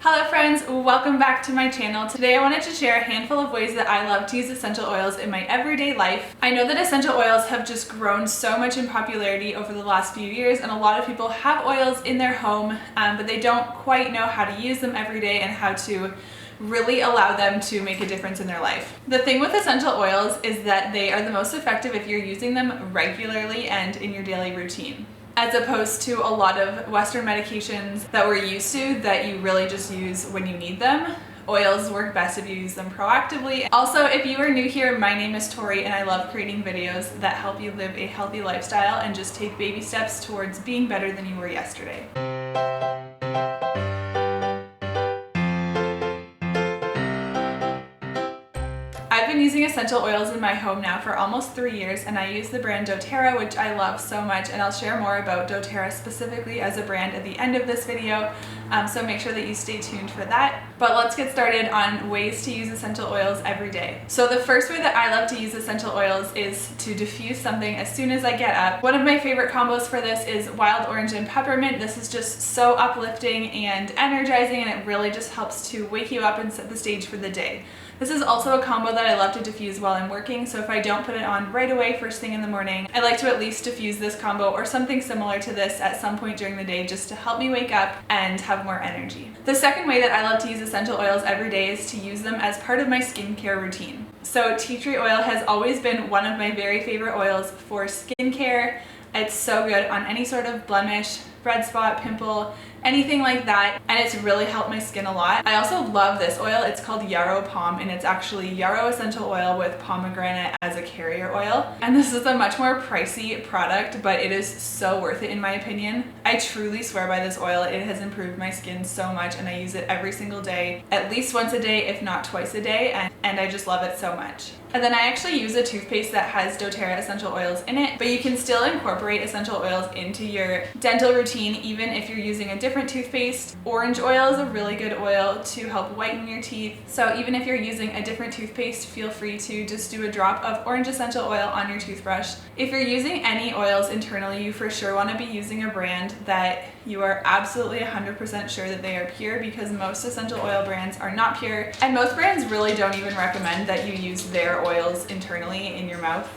Hello friends, welcome back to my channel. Today I wanted to share a handful of ways that I love to use essential oils in my everyday life. I know that essential oils have just grown so much in popularity over the last few years, and a lot of people have oils in their home, but they don't quite know how to use them every day and how to really allow them to make a difference in their life. The thing with essential oils is that they are the most effective if you're using them regularly and in your daily routine, as opposed to a lot of Western medications that we're used to that you really just use when you need them. Oils work best if you use them proactively. Also, if you are new here, my name is Tory and I love creating videos that help you live a healthy lifestyle and just take baby steps towards being better than you were yesterday. I've been using essential oils in my home now for almost 3 years, and I use the brand DoTERRA, which I love so much, and I'll share more about doTERRA specifically as a brand at the end of this video, so make sure that you stay tuned for that. But let's get started on ways to use essential oils every day. So the first way that I love to use essential oils is to diffuse something as soon as I get up. One of my favorite combos for this is wild orange and peppermint. This is just so uplifting and energizing, and it really just helps to wake you up and set the stage for the day. This is also a combo that I love to diffuse while I'm working, so if I don't put it on right away first thing in the morning, I like to at least diffuse this combo or something similar to this at some point during the day just to help me wake up and have more energy. The second way that I love to use essential oils every day is to use them as part of my skincare routine. So tea tree oil has always been one of my very favorite oils for skincare. It's so good on any sort of blemish, red spot, pimple, anything like that, and it's really helped my skin a lot. I also love this oil. It's called Yarrow Palm, and it's actually yarrow essential oil with pomegranate as a carrier oil. And this is a much more pricey product, but it is so worth it in my opinion. I truly swear by this oil. It has improved my skin so much, and I use it every single day, at least once a day, if not twice a day, and I just love it so much. And then I actually use a toothpaste that has doTERRA essential oils in it, but you can still incorporate essential oils into your dental routine even if you're using a different toothpaste. Orange oil is a really good oil to help whiten your teeth, so even if you're using a different toothpaste, feel free to just do a drop of orange essential oil on your toothbrush. If you're using any oils internally, you for sure want to be using a brand that you are absolutely 100% sure that they are pure, because most essential oil brands are not pure, and most brands really don't even recommend that you use their oils internally in your mouth,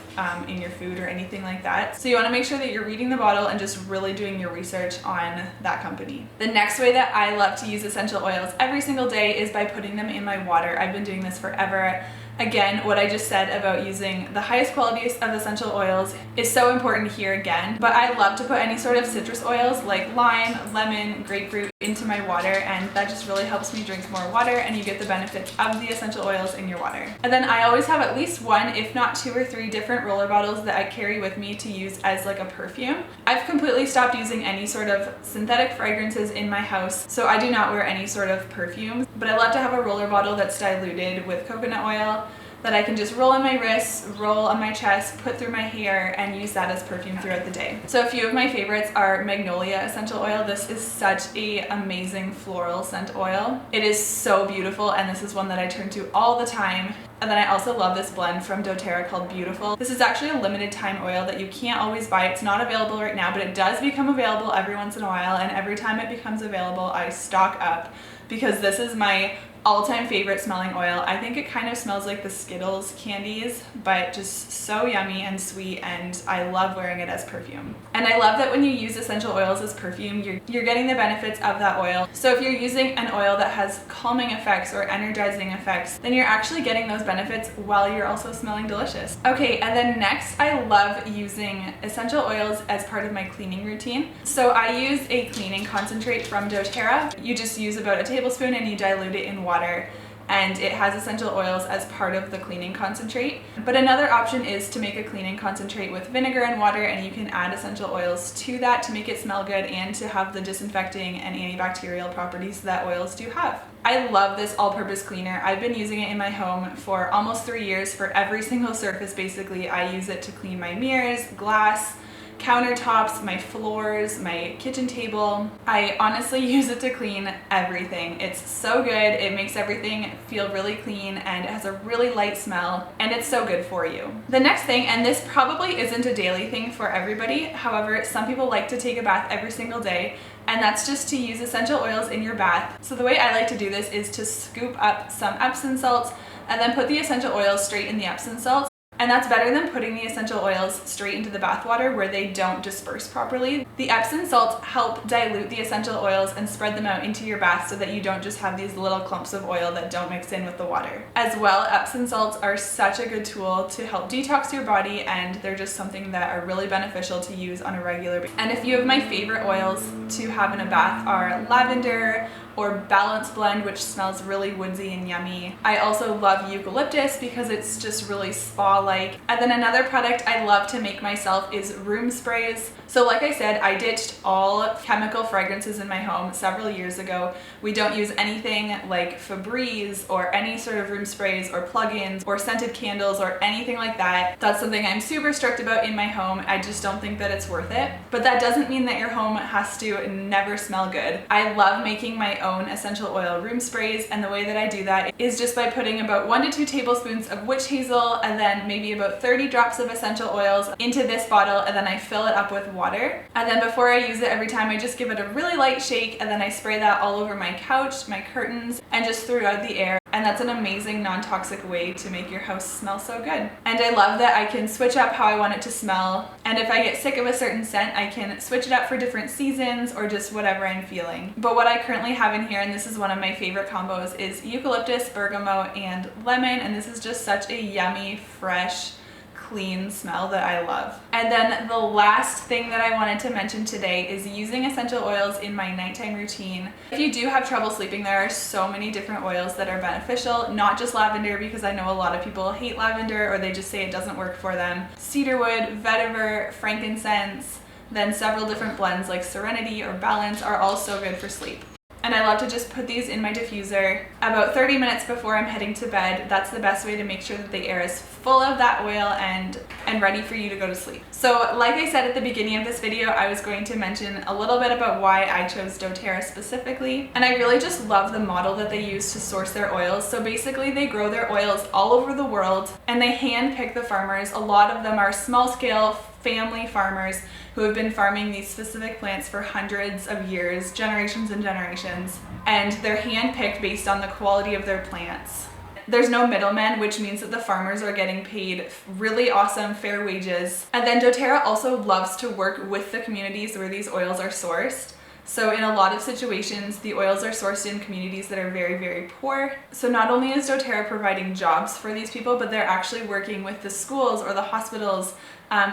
in your food or anything like that. So you want to make sure that you're reading the bottle and just really doing your research on that company. The next way that I love to use essential oils every single day is by putting them in my water. I've been doing this forever. Again, what I just said about using the highest qualities of essential oils is so important here again, but I love to put any sort of citrus oils like lime, lemon, grapefruit into my water, and that just really helps me drink more water, and you get the benefits of the essential oils in your water. And then I always have at least one, if not 2 or 3 different roller bottles that I carry with me to use as like a perfume. I've completely stopped using any sort of synthetic fragrances in my house, so I do not wear any sort of perfumes, but I love to have a roller bottle that's diluted with coconut oil that I can just roll on my wrists, roll on my chest, put through my hair, and use that as perfume throughout the day. So a few of my favorites are Magnolia essential oil. This is such an amazing floral scent oil. It is so beautiful, and this is one that I turn to all the time. And then I also love this blend from doTERRA called Beautiful. This is actually a limited time oil that you can't always buy. It's not available right now, but it does become available every once in a while, and every time it becomes available, I stock up, because this is my all-time favorite smelling oil. I think it kind of smells like the Skittles candies, but just so yummy and sweet, and I love wearing it as perfume. And I love that when you use essential oils as perfume, you're getting the benefits of that oil. So if you're using an oil that has calming effects or energizing effects, then you're actually getting those benefits while you're also smelling delicious. Okay, and then next, I love using essential oils as part of my cleaning routine. So I use a cleaning concentrate from doTERRA. You just use about a tablespoon and you dilute it in water, and it has essential oils as part of the cleaning concentrate. But another option is to make a cleaning concentrate with vinegar and water, and you can add essential oils to that to make it smell good and to have the disinfecting and antibacterial properties that oils do have. I love this all-purpose cleaner. I've been using it in my home for almost 3 years for every single surface basically. I use it to clean my mirrors, glass, countertops, my floors, my kitchen table. I honestly use it to clean everything. It's so good. It makes everything feel really clean, and it has a really light smell, and it's so good for you. The next thing, and this probably isn't a daily thing for everybody, however, some people like to take a bath every single day, and that's just to use essential oils in your bath. So the way I like to do this is to scoop up some Epsom salts and then put the essential oils straight in the Epsom salts. And that's better than putting the essential oils straight into the bath water where they don't disperse properly. The Epsom salts help dilute the essential oils and spread them out into your bath so that you don't just have these little clumps of oil that don't mix in with the water. As well, Epsom salts are such a good tool to help detox your body, and they're just something that are really beneficial to use on a regular basis. And a few of my favorite oils to have in a bath are lavender or Balance Blend, which smells really woodsy and yummy. I also love eucalyptus because it's just really spa-like. And then another product I love to make myself is room sprays. So like I said, I ditched all chemical fragrances in my home several years ago. We don't use anything like Febreze or any sort of room sprays or plug-ins or scented candles or anything like that. That's something I'm super strict about in my home. I just don't think that it's worth it. But that doesn't mean that your home has to never smell good. I love making my own essential oil room sprays, and the way that I do that is just by putting about 1 to 2 tablespoons of witch hazel and then maybe about 30 drops of essential oils into this bottle, and then I fill it up with water. And then before I use it, every time I just give it a really light shake, and then I spray that all over my couch, my curtains, and just throughout the air. And that's an amazing non-toxic way to make your house smell so good. And I love that I can switch up how I want it to smell. And if I get sick of a certain scent, I can switch it up for different seasons or just whatever I'm feeling. But what I currently have in here, and this is one of my favorite combos, is eucalyptus, bergamot, and lemon. And this is just such a yummy, fresh, clean smell that I love. And then the last thing that I wanted to mention today is using essential oils in my nighttime routine. If you do have trouble sleeping, there are so many different oils that are beneficial, not just lavender, because I know a lot of people hate lavender or they just say it doesn't work for them. Cedarwood, vetiver, frankincense, then several different blends like Serenity or Balance are all so good for sleep. And I love to just put these in my diffuser about 30 minutes before I'm heading to bed. That's the best way to make sure that the air is full of that oil and ready for you to go to sleep. So like I said at the beginning of this video, I was going to mention a little bit about why I chose doTERRA specifically. And I really just love the model that they use to source their oils. So basically they grow their oils all over the world and they hand pick the farmers. A lot of them are small scale family farmers who have been farming these specific plants for hundreds of years, generations and generations, and they're hand-picked based on the quality of their plants. There's no middlemen, which means that the farmers are getting paid really awesome, fair wages. And then doTERRA also loves to work with the communities where these oils are sourced. So in a lot of situations, the oils are sourced in communities that are very, very poor. So not only is doTERRA providing jobs for these people, but they're actually working with the schools or the hospitals.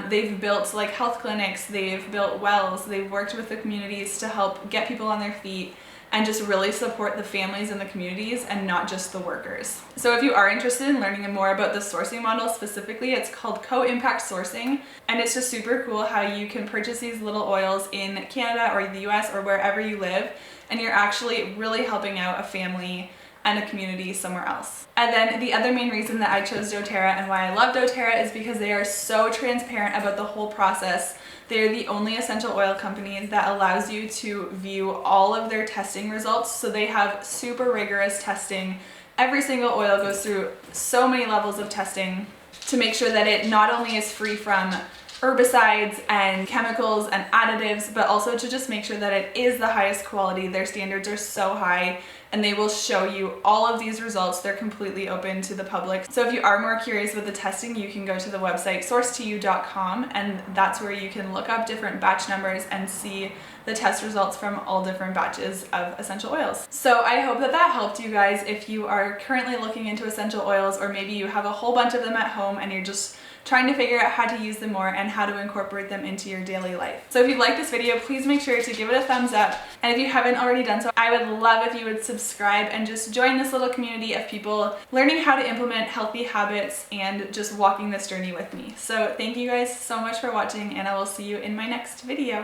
They've built like health clinics, they've built wells, they've worked with the communities to help get people on their feet and just really support the families and the communities and not just the workers. So if you are interested in learning more about the sourcing model specifically, it's called co-impact sourcing, and it's just super cool how you can purchase these little oils in Canada or the US or wherever you live, and you're actually really helping out a family and a community somewhere else. And then the other main reason that I chose doTERRA and why I love doTERRA is because they are so transparent about the whole process. They're the only essential oil company that allows you to view all of their testing results. So they have super rigorous testing. Every single oil goes through so many levels of testing to make sure that it not only is free from herbicides and chemicals and additives, but also to just make sure that it is the highest quality. Their standards are so high and they will show you all of these results. They're completely open to the public. So if you are more curious about the testing, you can go to the website sourcetoyou.com, and that's where you can look up different batch numbers and see the test results from all different batches of essential oils. So I hope that that helped you guys if you are currently looking into essential oils, or maybe you have a whole bunch of them at home and you're just trying to figure out how to use them more and how to incorporate them into your daily life. So if you liked this video, please make sure to give it a thumbs up. And if you haven't already done so, I would love if you would subscribe and just join this little community of people learning how to implement healthy habits and just walking this journey with me. So thank you guys so much for watching, and I will see you in my next video.